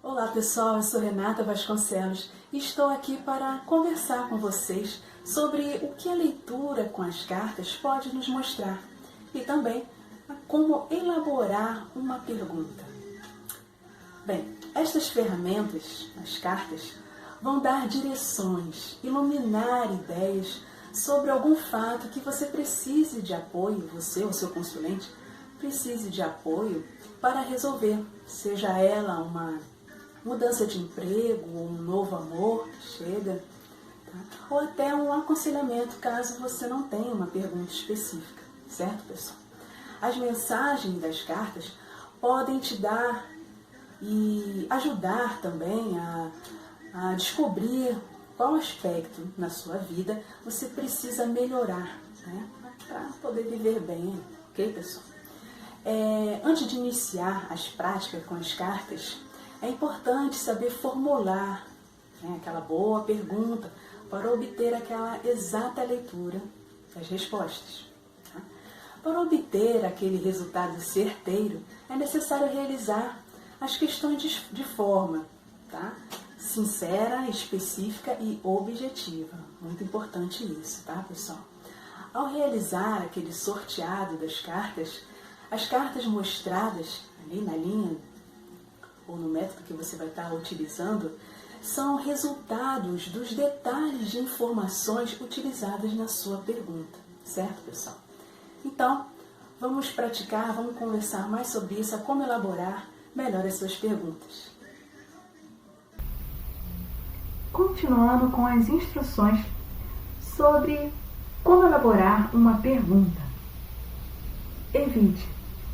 Olá pessoal, eu sou Renata Vasconcelos e estou aqui para conversar com vocês sobre o que a leitura com as cartas pode nos mostrar e também como elaborar uma pergunta. Bem, estas ferramentas, as cartas, vão dar direções, iluminar ideias sobre algum fato que você precise de apoio, você ou seu consulente precise de apoio para resolver, seja ela uma mudança de emprego, um novo amor que chega, tá? Ou até um aconselhamento caso você não tenha uma pergunta específica, certo, pessoal? As mensagens das cartas podem te dar e ajudar também a descobrir qual aspecto na sua vida você precisa melhorar, né? Para poder viver bem, ok, pessoal? Antes de iniciar as práticas com as cartas, é importante saber formular, né, aquela boa pergunta para obter aquela exata leitura das respostas. Tá? Para obter aquele resultado certeiro, é necessário realizar as questões de forma, tá? Sincera, específica e objetiva. Muito importante isso, tá, pessoal? Ao realizar aquele sorteado das cartas, as cartas mostradas ali na linha ou no método que você vai estar utilizando são resultados dos detalhes de informações utilizadas na sua pergunta, certo, pessoal? Então, vamos praticar, vamos conversar mais sobre isso, como elaborar melhor as suas perguntas. Continuando com as instruções sobre como elaborar uma pergunta. Evite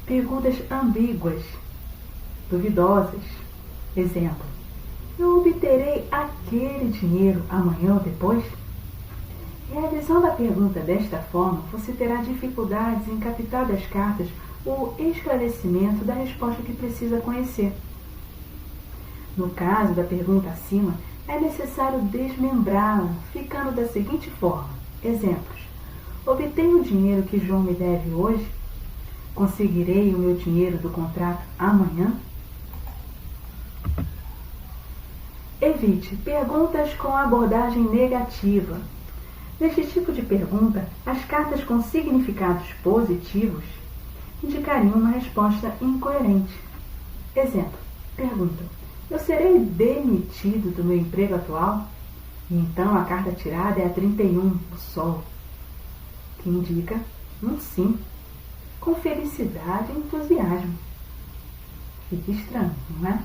perguntas ambíguas, duvidosas. Exemplo: eu obterei aquele dinheiro amanhã ou depois? Realizando a pergunta desta forma, você terá dificuldades em captar das cartas o esclarecimento da resposta que precisa conhecer. No caso da pergunta acima, é necessário desmembrá-la, ficando da seguinte forma. Exemplos: obtenho o dinheiro que João me deve hoje? Conseguirei o meu dinheiro do contrato amanhã? Evite perguntas com abordagem negativa. Neste tipo de pergunta, as cartas com significados positivos indicariam uma resposta incoerente. Exemplo: pergunta: eu serei demitido do meu emprego atual? E então a carta tirada é a 31, o Sol, que indica um sim, com felicidade e entusiasmo. Fica estranho, não é?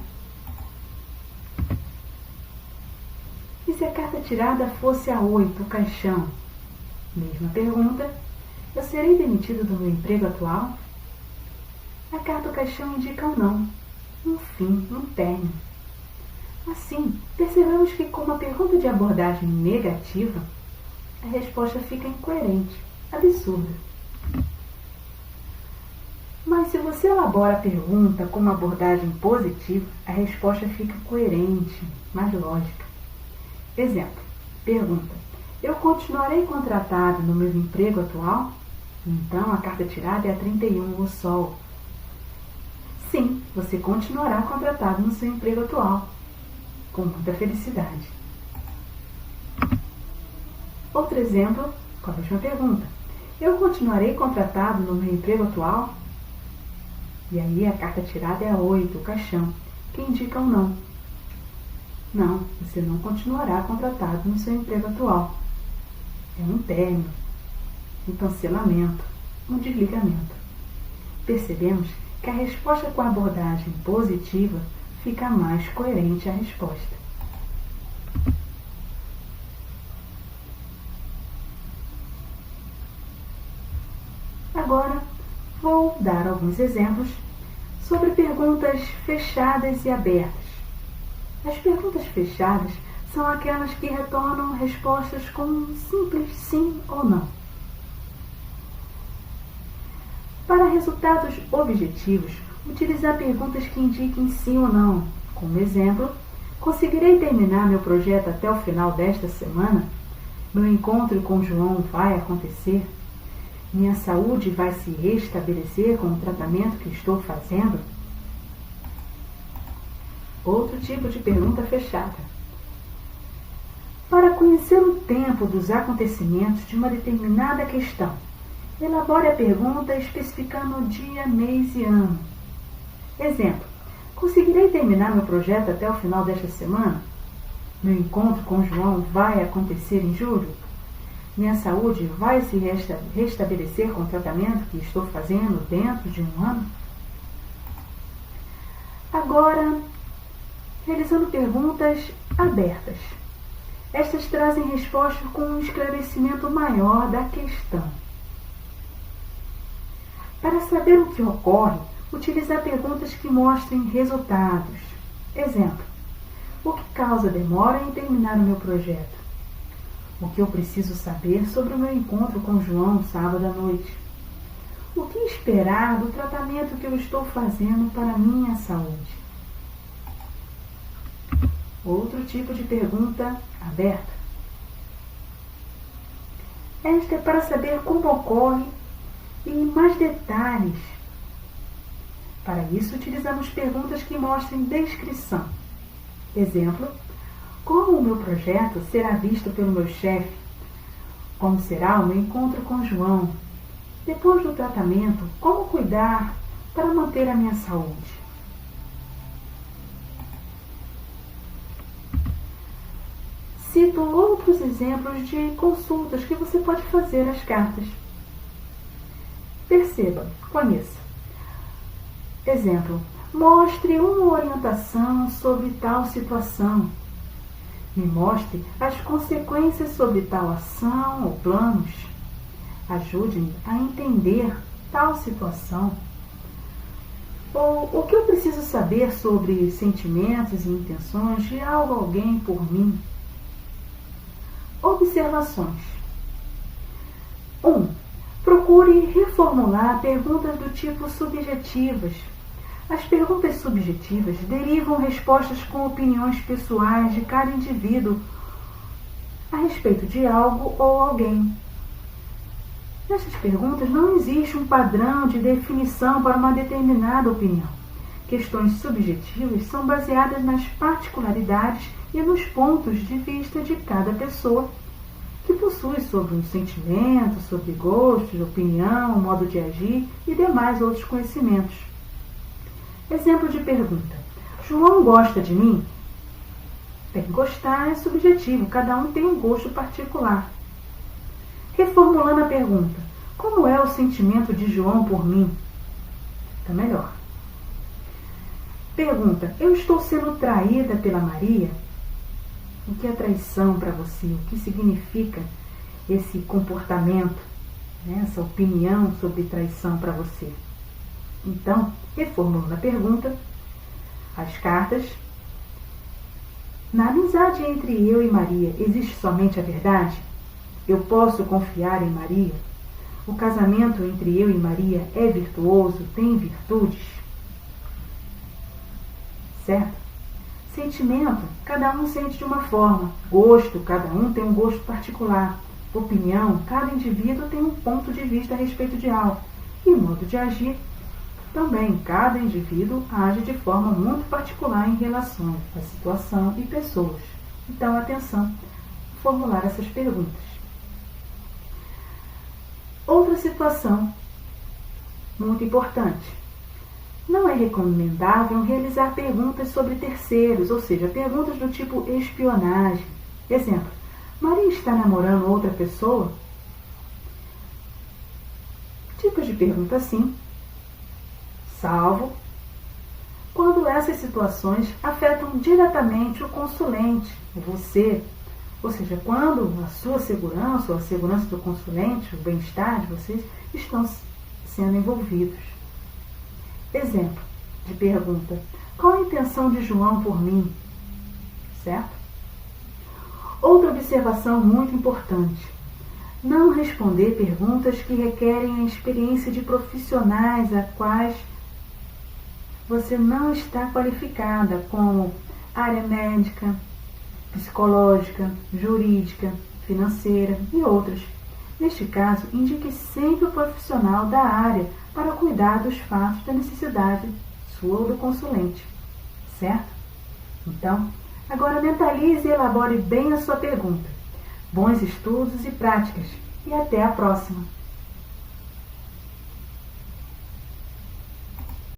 E se a carta tirada fosse a 8, o Caixão? Mesma pergunta: eu serei demitido do meu emprego atual? A carta do Caixão indica um não, um fim, um término. Assim, percebemos que com uma pergunta de abordagem negativa, a resposta fica incoerente, absurda. Mas se você elabora a pergunta com uma abordagem positiva, a resposta fica coerente, mais lógica. Exemplo: pergunta: eu continuarei contratado no meu emprego atual? Então a carta tirada é a 31, o Sol. Sim, você continuará contratado no seu emprego atual, com muita felicidade. Outro exemplo com a mesma pergunta: eu continuarei contratado no meu emprego atual? E aí a carta tirada é a 8, o Caixão, que indica um não. Não, você não continuará contratado no seu emprego atual. É um término, um cancelamento, um desligamento. Percebemos que a resposta com a abordagem positiva fica mais coerente à resposta. Agora, vou dar alguns exemplos sobre perguntas fechadas e abertas. As perguntas fechadas são aquelas que retornam respostas com um simples sim ou não. Para resultados objetivos, utilizar perguntas que indiquem sim ou não. Como exemplo: conseguirei terminar meu projeto até o final desta semana? Meu encontro com João vai acontecer? Minha saúde vai se restabelecer com o tratamento que estou fazendo? Outro tipo de pergunta fechada. Para conhecer o tempo dos acontecimentos de uma determinada questão, elabore a pergunta especificando o dia, mês e ano. Exemplo: conseguirei terminar meu projeto até o final desta semana? Meu encontro com João vai acontecer em julho? Minha saúde vai se restabelecer com o tratamento que estou fazendo dentro de um ano? Agora, realizando perguntas abertas. Estas trazem respostas com um esclarecimento maior da questão. Para saber o que ocorre, utilizar perguntas que mostrem resultados. Exemplo: o que causa demora em terminar o meu projeto? O que eu preciso saber sobre o meu encontro com João sábado à noite? O que esperar do tratamento que eu estou fazendo para a minha saúde? Outro tipo de pergunta aberta. Esta é para saber como ocorre e mais detalhes. Para isso, utilizamos perguntas que mostrem descrição. Exemplo: como o meu projeto será visto pelo meu chefe? Como será o meu encontro com João? Depois do tratamento, como cuidar para manter a minha saúde? Cito outros exemplos de consultas que você pode fazer às cartas. Perceba, conheça. Exemplo: mostre uma orientação sobre tal situação. Me mostre as consequências sobre tal ação ou planos. Ajude-me a entender tal situação. Ou o que eu preciso saber sobre sentimentos e intenções de algo ou alguém por mim. Observações. 1. Procure reformular perguntas do tipo subjetivas. As perguntas subjetivas derivam respostas com opiniões pessoais de cada indivíduo a respeito de algo ou alguém. Nessas perguntas não existe um padrão de definição para uma determinada opinião. Questões subjetivas são baseadas nas particularidades e nos pontos de vista de cada pessoa, que possui sobre um sentimento, sobre gostos, opinião, modo de agir e demais outros conhecimentos. Exemplo de pergunta: João gosta de mim? Bem, gostar é subjetivo, cada um tem um gosto particular. Reformulando a pergunta: como é o sentimento de João por mim? Fica melhor. Pergunta: eu estou sendo traída pela Maria? O que é traição para você? O que significa esse comportamento, essa opinião sobre traição para você? Então, reformulando a pergunta, as cartas. Na amizade entre eu e Maria, existe somente a verdade? Eu posso confiar em Maria? O casamento entre eu e Maria é virtuoso, tem virtudes? Certo? Sentimento, cada um sente de uma forma. Gosto, cada um tem um gosto particular. Opinião, cada indivíduo tem um ponto de vista a respeito de algo. E modo de agir, também, cada indivíduo age de forma muito particular em relação à situação e pessoas. Então, atenção, formular essas perguntas. Outra situação muito importante. Não é recomendável realizar perguntas sobre terceiros, ou seja, perguntas do tipo espionagem. Exemplo: Maria está namorando outra pessoa? Tipos de pergunta assim, salvo quando essas situações afetam diretamente o consulente, você. Ou seja, quando a sua segurança ou a segurança do consulente, o bem-estar de vocês, estão sendo envolvidos. Exemplo de pergunta: qual a intenção de João por mim? Certo? Outra observação muito importante: não responder perguntas que requerem a experiência de profissionais a quais você não está qualificada, como área médica, psicológica, jurídica, financeira e outras. Neste caso, indique sempre o profissional da área para cuidar dos fatos da necessidade sua ou do consulente, certo? Então, agora mentalize e elabore bem a sua pergunta. Bons estudos e práticas, e até a próxima!